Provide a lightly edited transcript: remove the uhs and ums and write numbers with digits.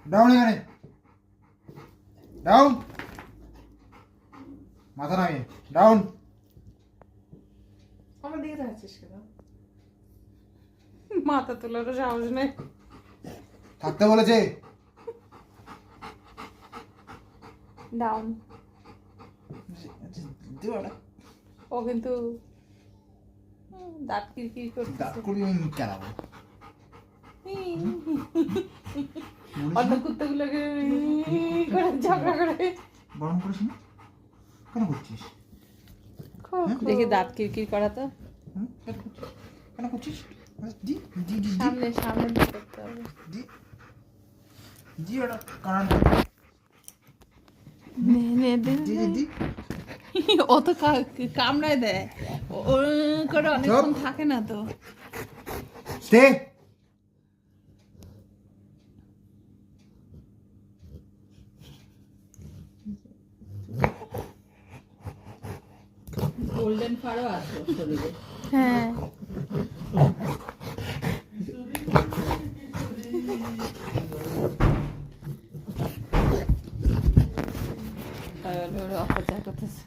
Down এখানে, down, মাথা নামিয়ে ডাউন। আমার দিকে যাচ্ছিস কেন? মাথা তোলারও সাহস নেই। থাকতে বলেছে। ডাউন। ও কিন্তু দাঁত কিরকির দাঁত করতেছে। করি আমি কেলাবো। অন্য কুত্তাগুলোকে করে ঝগড়া করে। গরম করিস না, কেন করছিস? দেখি দাঁত কিরকির করা তো। হুম? কেন করছিস? দি দি দি সামনে সামনে দিয়ে করতে হবে। দি দি ওটা কারণ নে নে দে দি দে। দি ও তো কামড়ায় দেয়। ও করে অনেকক্ষণ থাকে না তো। স্টে। গোল্ডেন ফারও আছে ওর শরীরে। হ্যাঁ। অপচয় করতেছে।